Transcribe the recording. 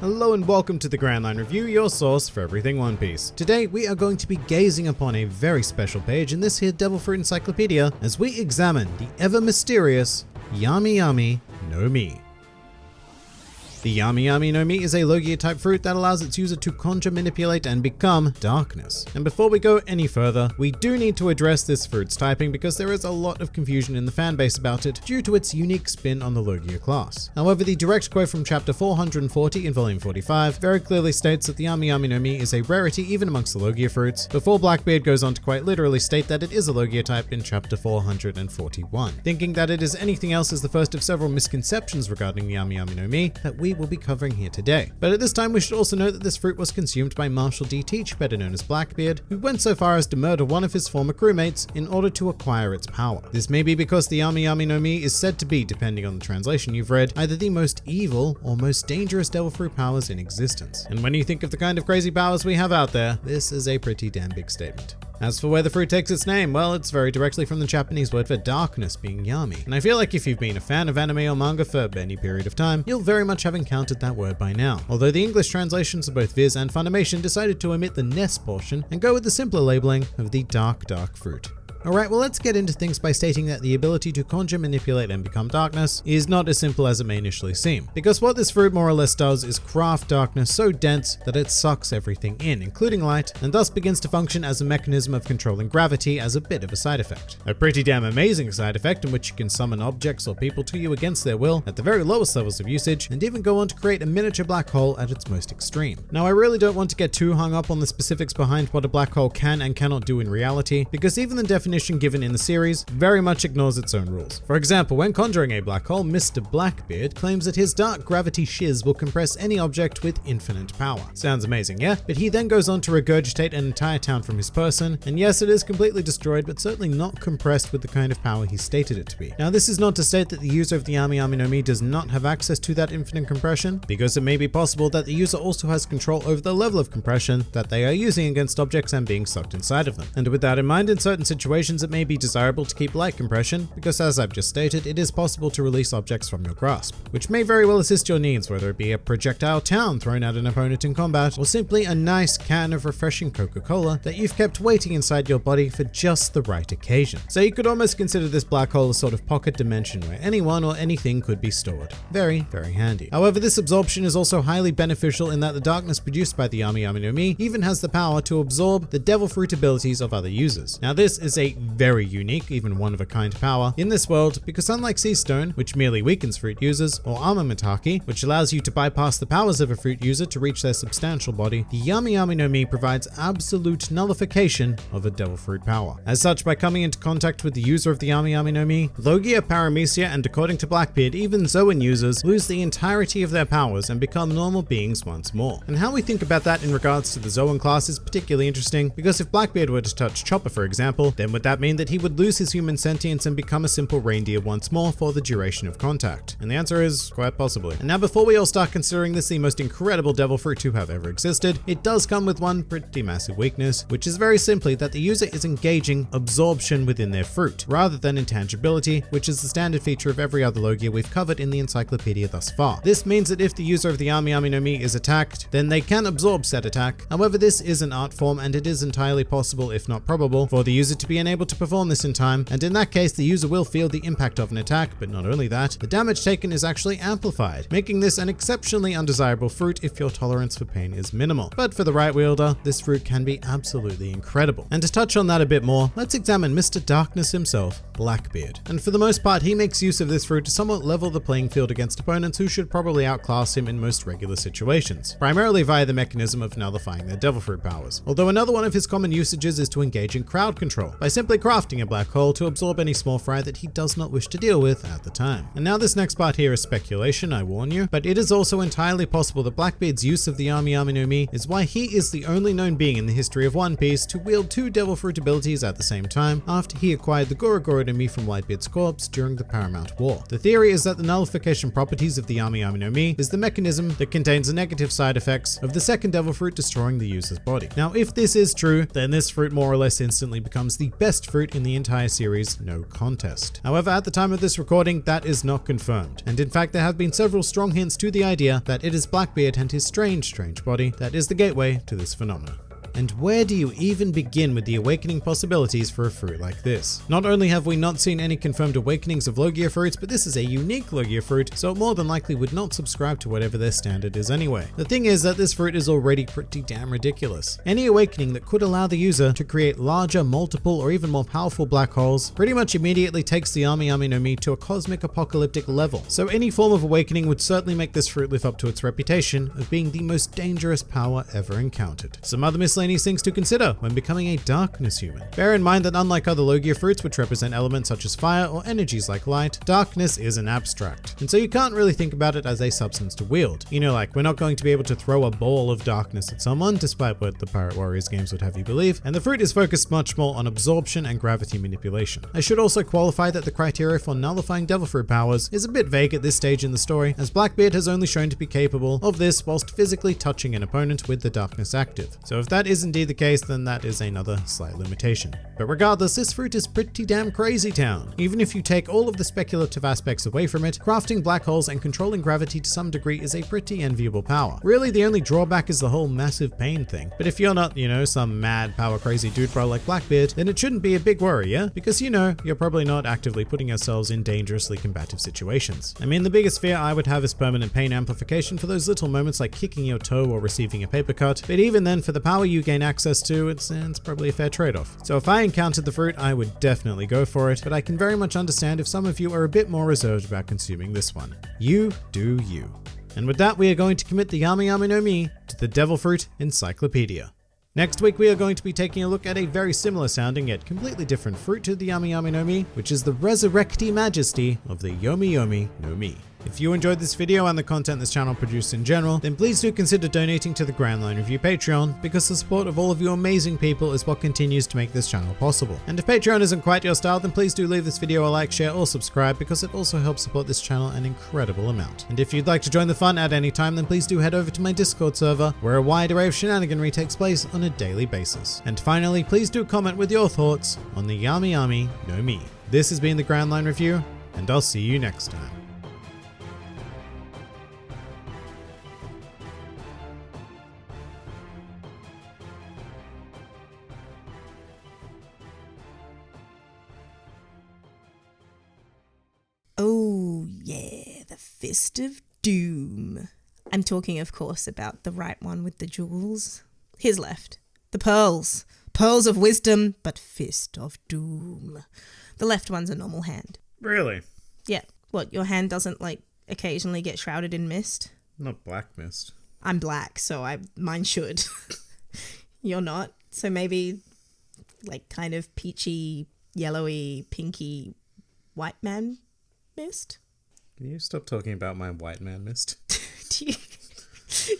Hello and welcome to the Grand Line Review, your source for everything One Piece. Today we are going to be gazing upon a very special page in this here Devil Fruit Encyclopedia as we examine the ever mysterious Yami Yami No Mi. The Yami Yami No Mi is a Logia type fruit that allows its user to conjure, manipulate, and become darkness. And before we go any further, we do need to address this fruit's typing because there is a lot of confusion in the fanbase about it due to its unique spin on the Logia class. However, the direct quote from chapter 440 in volume 45 very clearly states that the Yami Yami No Mi is a rarity even amongst the Logia fruits, before Blackbeard goes on to quite literally state that it is a Logia type in chapter 441. Thinking that it is anything else is the first of several misconceptions regarding the Yami Yami No Mi that we will be covering here today. But at this time, we should also note that this fruit was consumed by Marshall D. Teach, better known as Blackbeard, who went so far as to murder one of his former crewmates in order to acquire its power. This may be because the Yami Yami No Mi is said to be, depending on the translation you've read, either the most evil or most dangerous devil fruit powers in existence. And when you think of the kind of crazy powers we have out there, this is a pretty damn big statement. As for where the fruit takes its name, well, it's very directly from the Japanese word for darkness, being yami. And I feel like if you've been a fan of anime or manga for any period of time, you'll very much have encountered that word by now. Although the English translations of both Viz and Funimation decided to omit the ness portion and go with the simpler labeling of the dark fruit. Alright, well, let's get into things by stating that the ability to conjure, manipulate, and become darkness is not as simple as it may initially seem. Because what this fruit more or less does is craft darkness so dense that it sucks everything in, including light, and thus begins to function as a mechanism of controlling gravity as a bit of a side effect. A pretty damn amazing side effect in which you can summon objects or people to you against their will at the very lowest levels of usage, and even go on to create a miniature black hole at its most extreme. Now, I really don't want to get too hung up on the specifics behind what a black hole can and cannot do in reality, because even the definition given in the series very much ignores its own rules. For example, when conjuring a black hole, Mr. Blackbeard claims that his dark gravity shiz will compress any object with infinite power. Sounds amazing, yeah? But he then goes on to regurgitate an entire town from his person, and yes, it is completely destroyed, but certainly not compressed with the kind of power he stated it to be. Now, this is not to state that the user of the Yami Yami No Mi does not have access to that infinite compression, because it may be possible that the user also has control over the level of compression that they are using against objects and being sucked inside of them. And with that in mind, in certain situations, it may be desirable to keep light compression because, as I've just stated, it is possible to release objects from your grasp, which may very well assist your needs, whether it be a projectile town thrown at an opponent in combat or simply a nice can of refreshing Coca-Cola that you've kept waiting inside your body for just the right occasion. So you could almost consider this black hole a sort of pocket dimension where anyone or anything could be stored. Very, very handy. However, this absorption is also highly beneficial in that the darkness produced by the Yami Yami No Mi even has the power to absorb the devil fruit abilities of other users. Now, this is a very unique, even one-of-a-kind power in this world because unlike Sea Stone, which merely weakens fruit users, or Armament Haki, which allows you to bypass the powers of a fruit user to reach their substantial body, the Yami Yami No Mi provides absolute nullification of a devil fruit power. As such, by coming into contact with the user of the Yami Yami No Mi, Logia, Paramecia, and according to Blackbeard, even Zoan users lose the entirety of their powers and become normal beings once more. And how we think about that in regards to the Zoan class is particularly interesting, because if Blackbeard were to touch Chopper, for example, then would that mean that he would lose his human sentience and become a simple reindeer once more for the duration of contact? And the answer is quite possibly. And now, before we all start considering this the most incredible devil fruit to have ever existed, it does come with one pretty massive weakness, which is very simply that the user is engaging absorption within their fruit, rather than intangibility, which is the standard feature of every other Logia we've covered in the encyclopedia thus far. This means that if the user of the Yami Yami No Mi is attacked, then they can absorb said attack. However, this is an art form, and it is entirely possible, if not probable, for the user to be unable to perform this in time, and in that case the user will feel the impact of an attack, but not only that, the damage taken is actually amplified, making this an exceptionally undesirable fruit if your tolerance for pain is minimal. But for the right wielder, this fruit can be absolutely incredible. And to touch on that a bit more, let's examine Mr. Darkness himself, Blackbeard. And for the most part, he makes use of this fruit to somewhat level the playing field against opponents who should probably outclass him in most regular situations, primarily via the mechanism of nullifying their devil fruit powers. Although another one of his common usages is to engage in crowd control, by simply crafting a black hole to absorb any small fry that he does not wish to deal with at the time. And now this next part here is speculation, I warn you, but it is also entirely possible that Blackbeard's use of the Yami Yami No Mi is why he is the only known being in the history of One Piece to wield two devil fruit abilities at the same time after he acquired the Goro Goro no Mi from Whitebeard's corpse during the Paramount War. The theory is that the nullification properties of the Yami Yami No Mi is the mechanism that contains the negative side effects of the second devil fruit destroying the user's body. Now, if this is true, then this fruit more or less instantly becomes the best best fruit in the entire series, no contest. However, at the time of this recording, that is not confirmed. And in fact, there have been several strong hints to the idea that it is Blackbeard and his strange body that is the gateway to this phenomenon. And where do you even begin with the awakening possibilities for a fruit like this? Not only have we not seen any confirmed awakenings of Logia fruits, but this is a unique Logia fruit, so it more than likely would not subscribe to whatever their standard is anyway. The thing is that this fruit is already pretty damn ridiculous. Any awakening that could allow the user to create larger, multiple, or even more powerful black holes pretty much immediately takes the Yami Yami No Mi to a cosmic apocalyptic level. So any form of awakening would certainly make this fruit live up to its reputation of being the most dangerous power ever encountered. Some other miscellaneous things to consider when becoming a darkness human. Bear in mind that unlike other Logia fruits which represent elements such as fire or energies like light, darkness is an abstract. And so you can't really think about it as a substance to wield. You know, like we're not going to be able to throw a ball of darkness at someone, despite what the Pirate Warriors games would have you believe, and the fruit is focused much more on absorption and gravity manipulation. I should also qualify that the criteria for nullifying devil fruit powers is a bit vague at this stage in the story, as Blackbeard has only shown to be capable of this whilst physically touching an opponent with the darkness active. So if that is indeed the case, then that is another slight limitation. But regardless, this fruit is pretty damn crazy town. Even if you take all of the speculative aspects away from it, crafting black holes and controlling gravity to some degree is a pretty enviable power. Really, the only drawback is the whole massive pain thing. But if you're not, you know, some mad power crazy dude bro like Blackbeard, then it shouldn't be a big worry, yeah? Because you know, you're probably not actively putting yourselves in dangerously combative situations. I mean, the biggest fear I would have is permanent pain amplification for those little moments like kicking your toe or receiving a paper cut, but even then, for the power you gain access to, it's probably a fair trade-off. So if I encountered the fruit, I would definitely go for it, but I can very much understand if some of you are a bit more reserved about consuming this one. You do you. And with that, we are going to commit the Yami Yami No Mi to the Devil Fruit Encyclopedia. Next week, we are going to be taking a look at a very similar sounding yet completely different fruit to the Yami Yami No Mi, which is the Resurrecti Majesty of the Yami Yami No Mi. If you enjoyed this video and the content this channel produced in general, then please do consider donating to the Grand Line Review Patreon, because the support of all of you amazing people is what continues to make this channel possible. And if Patreon isn't quite your style, then please do leave this video a like, share, or subscribe, because it also helps support this channel an incredible amount. And if you'd like to join the fun at any time, then please do head over to my Discord server, where a wide array of shenaniganry takes place on a daily basis. And finally, please do comment with your thoughts on the Yami Yami No Mi. This has been the Grand Line Review, and I'll see you next time. Oh yeah, the Fist of Doom. I'm talking, of course, about the right one with the jewels. His left. The pearls. Pearls of wisdom, but Fist of Doom. The left one's a normal hand. Really? Yeah. What, your hand doesn't, like, occasionally get shrouded in mist? Not black mist. I'm black, so mine should. You're not. So maybe, like, kind of peachy, yellowy, pinky, white man mist? Can you stop talking about my white man mist? Do you